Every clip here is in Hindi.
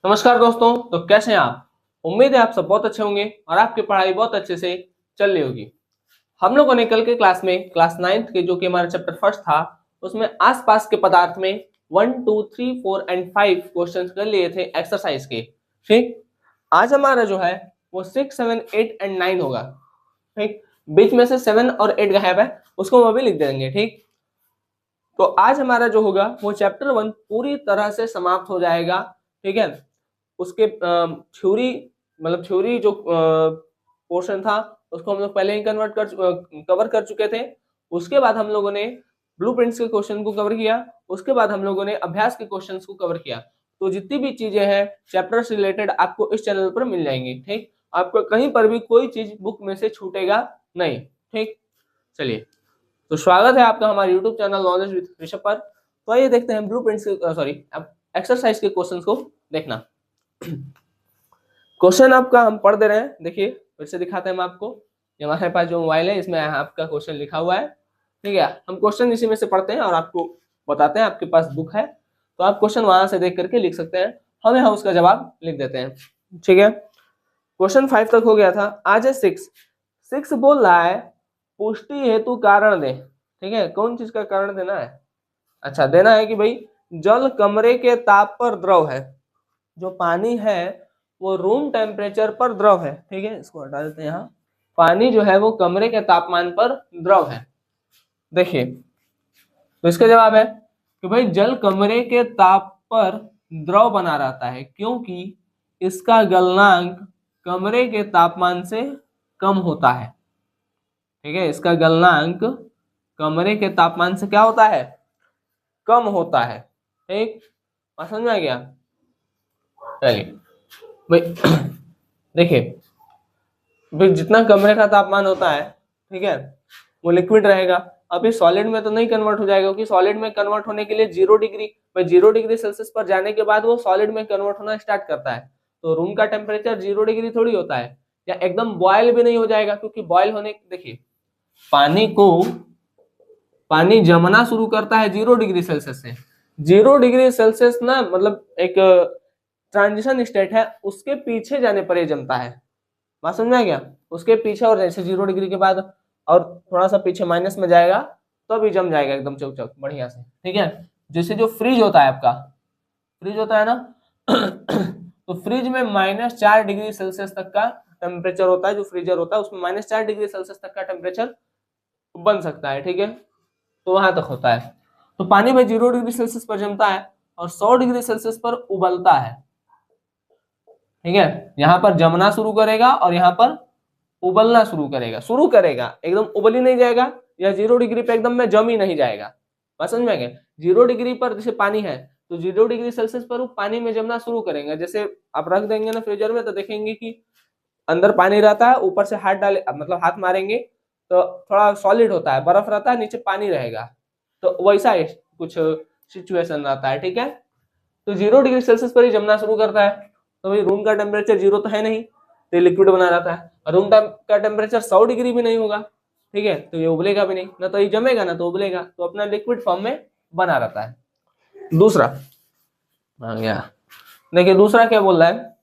नमस्कार दोस्तों। तो कैसे हैं आप? उम्मीद है आप सब बहुत अच्छे होंगे और आपकी पढ़ाई बहुत अच्छे से चल रही होगी। हम लोगों ने कल के क्लास में क्लास 9th के जो कि हमारा चैप्टर फर्स्ट था उसमें आसपास के पदार्थ में 1, 2, 3, 4 एंड 5 क्वेश्चन कर लिए थे एक्सरसाइज के। ठीक, आज हमारा जो है वो 6, 7, 8 एंड 9 होगा। ठीक, बीच में से 7 और 8 गायब है, उसको हम अभी लिख देंगे। ठीक, तो आज हमारा जो होगा वो चैप्टर 1 पूरी तरह से समाप्त हो जाएगा। ठीक है, उसके थ्योरी मतलब थ्योरी जो पोर्शन था उसको हम लोग पहले ही कवर कर चुके थे। उसके बाद हम लोगों ने ब्लूप्रिंट्स के क्वेश्चन को कवर किया। उसके बाद हम लोगों ने अभ्यास के क्वेश्चंस को कवर किया। तो जितनी भी चीजें हैं चैप्टर से रिलेटेड आपको इस चैनल पर मिल जाएंगी। ठीक, आपको कहीं पर भी कोई चीज बुक में से छूटेगा नहीं। ठीक, चलिए, तो स्वागत है आपका हमारे YouTube channel knowledge with Rishabh पर। तो आइए देखते हैं ब्लूप्रिंट्स के एक्सरसाइज के क्वेश्चंस को देखना। क्वेश्चन आपका हम पढ़ दे रहे हैं, देखिए फिर से दिखाते हैं हम आपको। ये हमारे पास जो मोबाइल है इसमें आपका क्वेश्चन लिखा हुआ है। ठीक है, हम क्वेश्चन इसी में से पढ़ते हैं और आपको बताते हैं। आपके पास बुक है तो आप क्वेश्चन वहां से देख करके लिख सकते हैं, हम यहाँ उसका जवाब लिख देते हैं। ठीक है, क्वेश्चन 5 तक हो गया था। आज है 6 बोल रहा है पुष्टि हेतु कारण दे। ठीक है, कौन चीज का कारण देना है? अच्छा, देना है कि भाई जल कमरे के ताप पर द्रव है। जो पानी है वो रूम टेम्परेचर पर द्रव है। ठीक है, इसको हटा देते हैं। यहाँ पानी जो है वो कमरे के तापमान पर द्रव है। देखिए, तो इसका जवाब है कि भाई जल कमरे के ताप पर द्रव बना रहता है क्योंकि इसका गलनांक कमरे के तापमान से कम होता है। ठीक है, इसका गलनांक कमरे के तापमान से क्या होता है? कम होता है। ठीक, समझ में आ गया? चलिए भाई देखिए, भाई जितना कमरे का तापमान होता है, ठीक है, वो लिक्विड रहेगा। अभी सॉलिड में तो नहीं कन्वर्ट हो जाएगा क्योंकि सॉलिड में कन्वर्ट होने के लिए 0 डिग्री, भाई 0 डिग्री सेल्सियस पर जाने के बाद वो सॉलिड में कन्वर्ट होना स्टार्ट करता है। तो रूम का टेम्परेचर 0 डिग्री थोड़ी होता है, या एकदम बॉयल भी नहीं हो जाएगा क्योंकि बॉयल होने, देखिए पानी जमना शुरू करता है 0 डिग्री सेल्सियस से। 0 डिग्री सेल्सियस ना मतलब एक ट्रांजिशन स्टेट है, उसके पीछे जाने पर ये जमता है। बात समझ में आ गया? उसके पीछे, और जैसे 0 डिग्री के बाद और थोड़ा सा पीछे माइनस में जाएगा तो अभी जम जाएगा एकदम चौक बढ़िया से। ठीक है, जैसे जो फ्रिज होता है आपका, फ्रिज होता है ना तो फ्रिज में -4 डिग्री सेल्सियस तक का टेम्परेचर होता है। जो फ्रीजर होता है उसमें -4 डिग्री सेल्सियस तक का टेम्परेचर बन सकता है। ठीक है, तो वहां तक होता है। तो पानी में 0 डिग्री सेल्सियस पर जमता है और 100 डिग्री सेल्सियस पर उबलता है। ठीक है, यहाँ पर जमना शुरू करेगा और यहाँ पर उबलना शुरू करेगा एकदम उबल ही नहीं जाएगा, या 0 डिग्री पे एकदम में जम ही नहीं जाएगा। बात समझ में आ गया? 0 डिग्री पर जैसे पानी है तो 0 डिग्री सेल्सियस पर वो पानी में जमना शुरू करेंगे। जैसे आप रख देंगे ना फ्रीजर में तो देखेंगे कि अंदर पानी रहता है, ऊपर से हाथ डाले मतलब हाथ मारेंगे तो थोड़ा सॉलिड होता है, बर्फ रहता है, नीचे पानी रहेगा। तो वैसा कुछ सिचुएशन रहता है। ठीक है, तो 0 डिग्री सेल्सियस पर ही जमना शुरू करता है। तो भाई रूम का टेम्परेचर 0 तो है नहीं, तो लिक्विड बना रहता है। और रूम का टेम्परेचर 100 डिग्री भी नहीं होगा। ठीक है, तो ये उबलेगा भी नहीं, ना तो ये जमेगा ना तो उबलेगा, तो अपना लिक्विड फॉर्म में बना रहता है। दूसरा आ गया, देखिए दूसरा क्या बोल रहा है।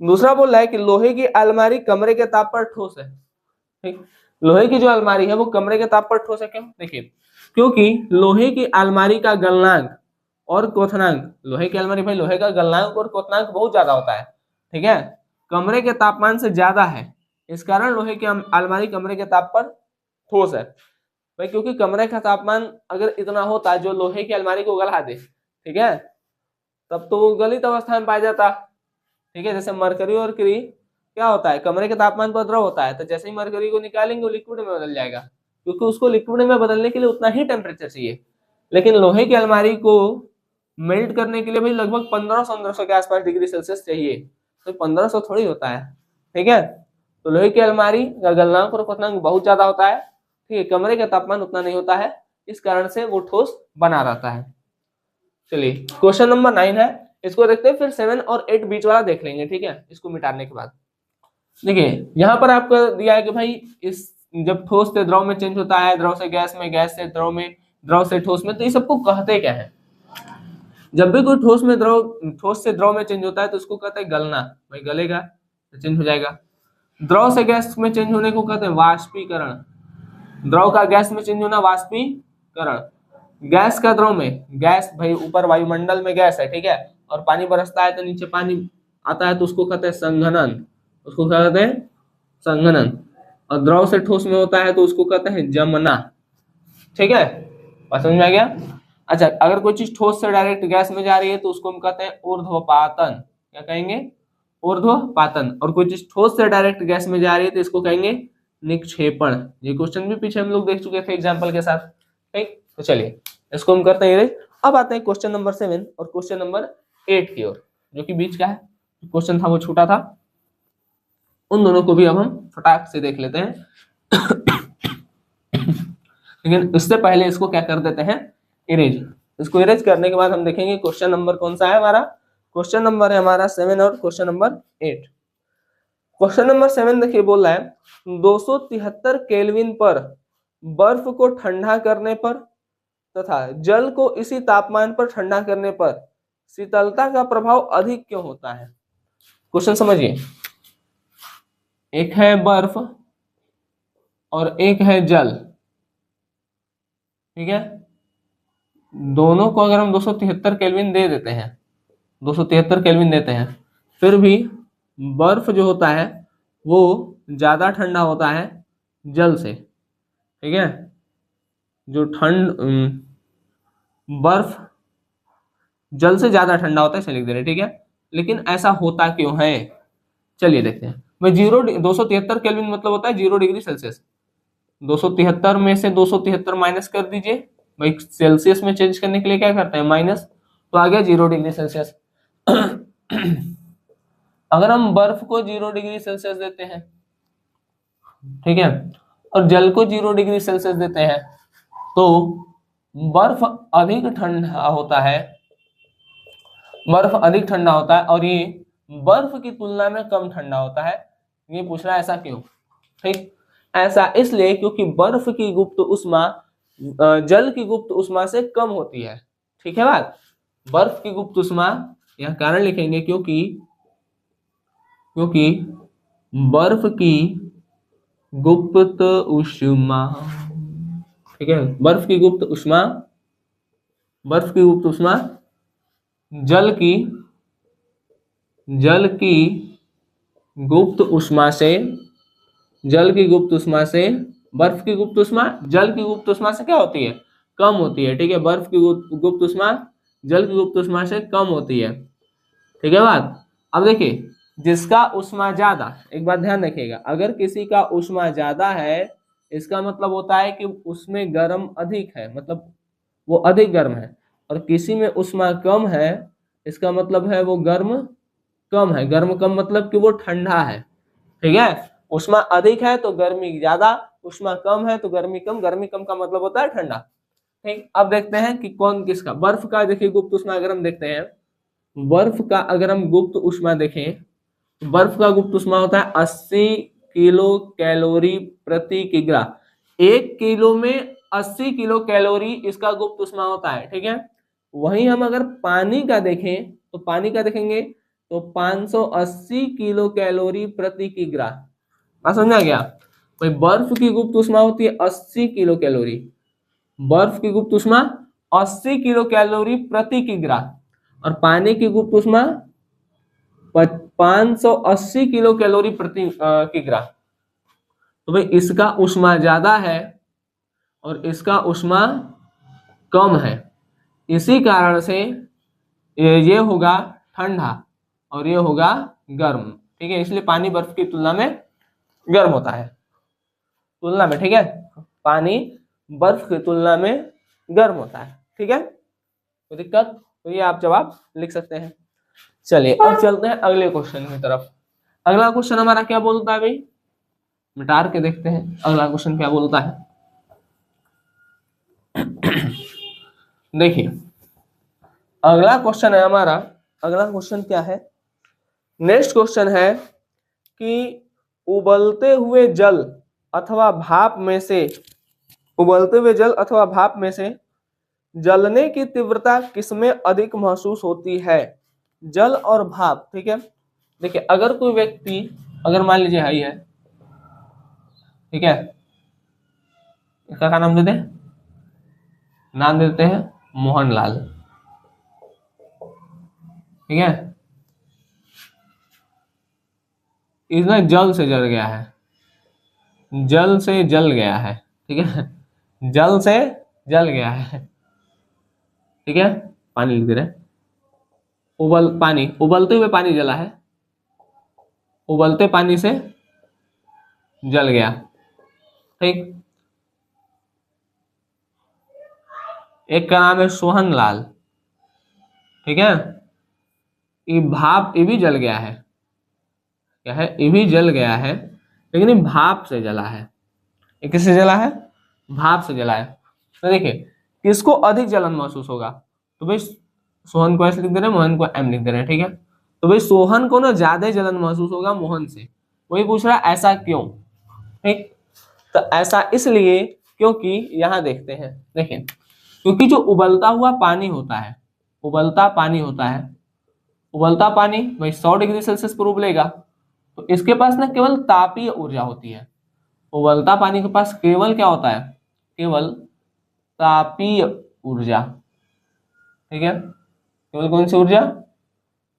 दूसरा बोल रहा है कि लोहे की अलमारी कमरे के ताप पर ठोस है। ठीक, लोहे की जो अलमारी है वो कमरे के ताप पर ठोस है। क्यों? देखिए, क्योंकि लोहे की अलमारी का गलनांक और क्वथनांक, लोहे की अलमारी, भाई लोहे का गलनांक और क्वथनांक बहुत ज्यादा होता है। ठीक है, कमरे के तापमान से ज्यादा है, इस कारण लोहे की अलमारी कमरे के ताप पर ठोस है। भाई क्योंकि कमरे का तापमान अगर इतना होता है जो लोहे की अलमारी को गला दे, ठीक है, तब तो वो गलित अवस्था में पाया जाता। ठीक है, जैसे मरकरी और क्री क्या होता है, कमरे के तापमान पर द्रव होता है, तो जैसे ही मरकरी को निकालेंगे वो लिक्विड में बदल जाएगा क्योंकि उसको लिक्विड में बदलने के लिए उतना ही टेम्परेचर चाहिए। लेकिन लोहे की अलमारी को मेल्ट करने के लिए भाई लगभग 1500 के आसपास डिग्री सेल्सियस चाहिए, तो 1500 थोड़ी होता है। ठीक है, तो लोहे की अलमारी का गलनांक और क्वथनांक बहुत ज्यादा होता है। ठीक है, कमरे का तापमान उतना नहीं होता है, इस कारण से वो ठोस बना रहता है। चलिए, क्वेश्चन नंबर 9 है, इसको देखते हैं, फिर 7 और 8 बीच वाला देख लेंगे। ठीक है, इसको मिटाने के बाद देखिए यहाँ पर आपको दिया है कि भाई इस जब ठोस से द्रव में चेंज होता है, द्रव से गैस में, गैस से द्रव में, द्रव से ठोस में, तो ये सबको कहते क्या है? जब भी कोई ठोस से द्रव में चेंज होता है तो उसको कहते हैं गलना। भाई गलेगा तो चेंज हो जाएगा। द्रव से गैस में चेंज होने को कहते हैं वाष्पीकरण। द्रव का गैस में चेंज होना वाष्पीकरण। गैस का द्रव में, गैस भाई ऊपर वायुमंडल में गैस है, ठीक है, और पानी बरसता है तो नीचे पानी आता है तो उसको कहते हैं संघनन। उसको क्या कहते हैं? संघनन। और द्रव से ठोस में होता है तो उसको कहते हैं जमना। ठीक है, बात समझ में आ गया? अच्छा, अगर कोई चीज ठोस से डायरेक्ट गैस में जा रही है तो उसको हम कहते हैं ऊर्ध्वपातन। क्या कहेंगे? ऊर्ध्वपातन। और कोई चीज ठोस से डायरेक्ट गैस में जा रही है तो इसको कहेंगे निक्षेपण। ये क्वेश्चन भी पीछे हम लोग देख चुके थे एग्जाम्पल के साथ। ठीक, तो चलिए इसको हम करते हैं। अब आते हैं क्वेश्चन नंबर 7 और क्वेश्चन नंबर 8 की ओर, जो कि बीच का है। क्वेश्चन था वो छोटा था, उन दोनों को भी अब हम फटाक से देख लेते हैं। लेकिन इससे पहले इसको क्या कर देते हैं? इरेज। इसको इरेज करने के बाद हम देखेंगे क्वेश्चन नंबर कौन सा है हमारा। क्वेश्चन नंबर है हमारा 7 और क्वेश्चन नंबर 8। क्वेश्चन नंबर 7 देखिए, बोल रहा है 273 केल्विन पर बर्फ को ठंडा करने पर तथा जल को इसी तापमान पर ठंडा करने पर शीतलता का प्रभाव अधिक क्यों होता है? क्वेश्चन समझिए, एक है बर्फ और एक है जल, ठीक है। दोनों को अगर हम 273 केल्विन दे देते हैं, 273 केल्विन देते हैं, फिर भी बर्फ जो होता है वो ज्यादा ठंडा होता है जल से, ठीक है। जो बर्फ जल से ज्यादा ठंडा होता है, इसे लिख दे रहे, ठीक है। लेकिन ऐसा होता क्यों है? चलिए देखते हैं। भाई 273 केल्विन मतलब होता है 0 डिग्री सेल्सियस। 273 में से 273 माइनस कर दीजिए, भाई सेल्सियस में चेंज करने के लिए क्या करते हैं? माइनस, तो आ गया 0 डिग्री सेल्सियस। अगर हम बर्फ को 0 डिग्री सेल्सियस देते हैं, ठीक है, और जल को 0 डिग्री सेल्सियस देते हैं, तो बर्फ अधिक ठंडा होता है, बर्फ अधिक ठंडा होता है और ये बर्फ की तुलना में कम ठंडा होता है। ये पूछ रहा है ऐसा क्यों? ठीक, ऐसा इसलिए क्योंकि बर्फ की गुप्त ऊष्मा जल की गुप्त ऊष्मा से कम होती है। ठीक है बात? बर्फ की गुप्त ऊष्मा, यह कारण लिखेंगे क्योंकि बर्फ की गुप्त ऊष्मा, ठीक है, बर्फ की गुप्त ऊष्मा जल की गुप्त ऊष्मा से बर्फ की गुप्त ऊष्मा जल की गुप्त ऊष्मा से क्या होती है? कम होती है, ठीक है। बर्फ की गुप्त ऊष्मा जल की गुप्त ऊष्मा से कम होती है, ठीक है बात। अब देखिए, जिसका ऊष्मा ज्यादा, एक बात ध्यान रखिएगा, अगर किसी का ऊष्मा ज्यादा है इसका मतलब होता है कि उसमें गर्म अधिक है, मतलब वो अधिक गर्म है। और किसी में ऊष्मा कम है इसका मतलब है वो गर्म कम है। गर्म कम मतलब कि वो ठंडा है, ठीक है। ऊष्मा अधिक है तो गर्मी ज्यादा, ऊष्मा कम है तो गर्मी कम। गर्मी कम का मतलब होता है ठंडा। ठीक, अब देखते हैं कि कौन किसका। बर्फ का देखिए गुप्त ऊष्मा अगर हम देखते हैं, बर्फ का अगर हम गुप्त ऊष्मा देखें तो बर्फ का गुप्त ऊष्मा होता है 80 किलो कैलोरी प्रति किग्रा। 1 किलो में 80 किलो कैलोरी इसका गुप्त ऊष्मा होता है, ठीक है। वहीं हम अगर पानी का देखें तो पानी का देखेंगे तो 580 किलो कैलोरी प्रति किग्रा। समझ में आ गया? भाई बर्फ की गुप्त ऊष्मा होती है 80 किलो कैलोरी, बर्फ की गुप्त ऊष्मा 80 किलो कैलोरी प्रति किग्रा, और पानी की गुप्त ऊष्मा 580 किलो कैलोरी प्रति किग्रा। तो भाई इसका ऊष्मा ज्यादा है और इसका ऊष्मा कम है, इसी कारण से ये होगा ठंडा और ये होगा गर्म, ठीक है। इसलिए पानी बर्फ की तुलना में गर्म होता है, तुलना में, ठीक है। पानी बर्फ की तुलना में गर्म होता है, ठीक है। कोई दिक्कत? तो ये आप जवाब लिख सकते हैं। चलिए अब चलते हैं अगले क्वेश्चन की तरफ। अगला क्वेश्चन हमारा क्या बोलता है भाई? मिटार के देखते हैं अगला क्वेश्चन क्या बोलता है। देखिए अगला क्वेश्चन है हमारा, अगला क्वेश्चन क्या है? नेक्स्ट क्वेश्चन है कि उबलते हुए जल अथवा भाप में से जलने की तीव्रता किसमें अधिक महसूस होती है, जल और भाप। ठीक है, देखिए अगर कोई व्यक्ति, अगर मान लीजिए हाई है, ठीक है, इसका क्या नाम देते हैं, नाम देते हैं मोहनलाल। ठीक है, इसमें जल से जल गया है, जल से जल गया है। ठीक है, जल से जल गया है। ठीक है, पानी लिख दे रहे हैं, पानी, उबलते हुए पानी जला है, उबलते पानी से जल गया। ठीक, एक का नाम है सोहनलाल। ठीक है, ये भाप, ये भी जल गया है, क्या है, ये भी जल गया है, लेकिन ये भाप से जला है। ये किससे जला है, भाप से जला है। तो देखिए किसको अधिक जलन महसूस होगा, तो भाई सोहन को ऐसे लिख दे रहे हैं, मोहन को एम लिख दे रहे हैं। ठीक है, तो भाई सोहन को ना ज्यादा जलन महसूस होगा मोहन से। वही पूछ रहा है ऐसा क्यों। ठीक, तो ऐसा इसलिए क्योंकि यहां देखते हैं, देखिए क्योंकि जो उबलता हुआ पानी होता है, उबलता पानी होता है, उबलता पानी भाई 100 डिग्री सेल्सियस पर उबलेगा, तो इसके पास ना केवल तापीय ऊर्जा होती है। उबलता पानी के पास केवल क्या होता है, केवल तापीय ऊर्जा। ठीक है, केवल कौन सी ऊर्जा,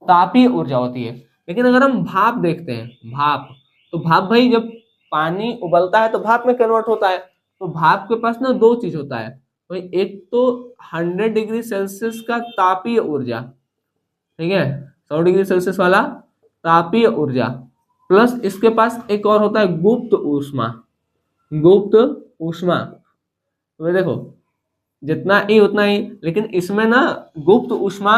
तापीय ऊर्जा होती है। लेकिन अगर हम भाप देखते हैं, भाप, तो भाप भाई जब पानी उबलता है तो भाप में कन्वर्ट होता है। तो भाप के पास ना दो चीज होता है भाई, एक तो 100 डिग्री सेल्सियस का तापीय ऊर्जा, ठीक है, 100 डिग्री सेल्सियस वाला तापीय ऊर्जा, प्लस इसके पास एक और होता है गुप्त ऊष्मा, गुप्त ऊष्मा। तो देखो जितना ई उतना ही, लेकिन इसमें ना गुप्त ऊष्मा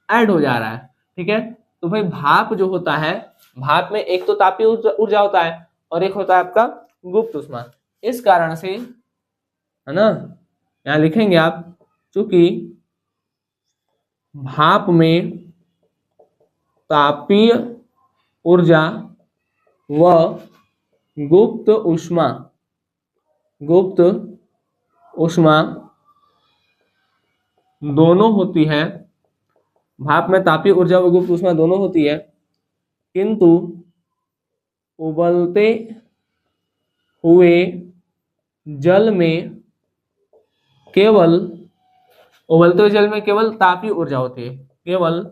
ऐड हो जा रहा है। ठीक है, तो भाई भाप जो होता है, भाप में एक तो तापीय ऊर्जा होता है और एक होता है आपका गुप्त ऊष्मा। इस कारण से, है ना, यहाँ लिखेंगे आप, चूंकि भाप में तापीय ऊर्जा व गुप्त ऊष्मा, गुप्त ऊष्मा दोनों होती है, भाप में तापीय ऊर्जा व गुप्त ऊष्मा दोनों होती है, किंतु उबलते हुए जल में केवल, उबलते हुए जल में केवल तापीय ऊर्जा होती है, केवल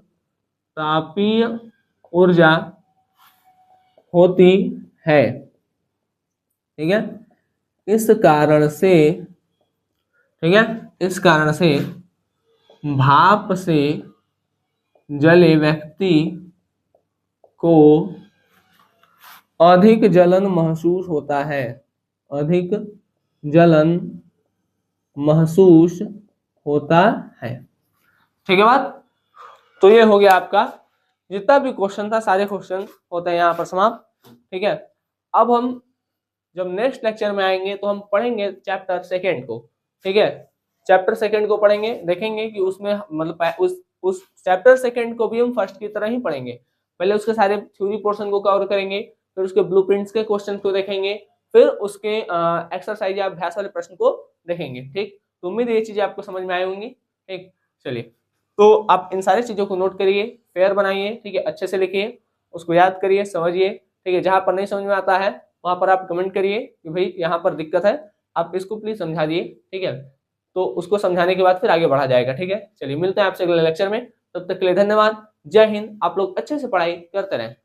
तापीय ऊर्जा होती है। ठीक है, इस कारण से, ठीक है, इस कारण से भाप से जले व्यक्ति को अधिक जलन महसूस होता है, अधिक जलन महसूस होता है। ठीक है बात, तो ये हो गया आपका जितना भी क्वेश्चन था, सारे क्वेश्चन होते हैं यहाँ पर समाप्त। ठीक है, अब हम जब नेक्स्ट लेक्चर में आएंगे तो हम पढ़ेंगे चैप्टर सेकेंड को। ठीक है, चैप्टर सेकेंड को पढ़ेंगे, देखेंगे कि उसमें मतलब उस चैप्टर सेकेंड को भी हम फर्स्ट की तरह ही पढ़ेंगे। पहले उसके सारे थ्योरी पोर्शन को कवर करेंगे, फिर उसके ब्लूप्रिंट्स के क्वेश्चन को देखेंगे, फिर उसके एक्सरसाइज या अभ्यास वाले प्रश्न को देखेंगे। ठीक, तो उम्मीद ये चीजें आपको समझ में आई होंगी। ठीक, चलिए, तो आप इन सारी चीजों को नोट करिए, फेयर बनाइए, ठीक है, अच्छे से लिखिए, उसको याद करिए, समझिए। ठीक है, जहां पर नहीं समझ में आता है वहां पर आप कमेंट करिए कि भाई यहाँ पर दिक्कत है, आप इसको प्लीज समझा दिए। ठीक है, तो उसको समझाने के बाद फिर आगे बढ़ा जाएगा। ठीक है, चलिए मिलते हैं आपसे अगले लेक्चर में, तब तक के लिए धन्यवाद। जय हिंद। आप लोग अच्छे से पढ़ाई करते रहें।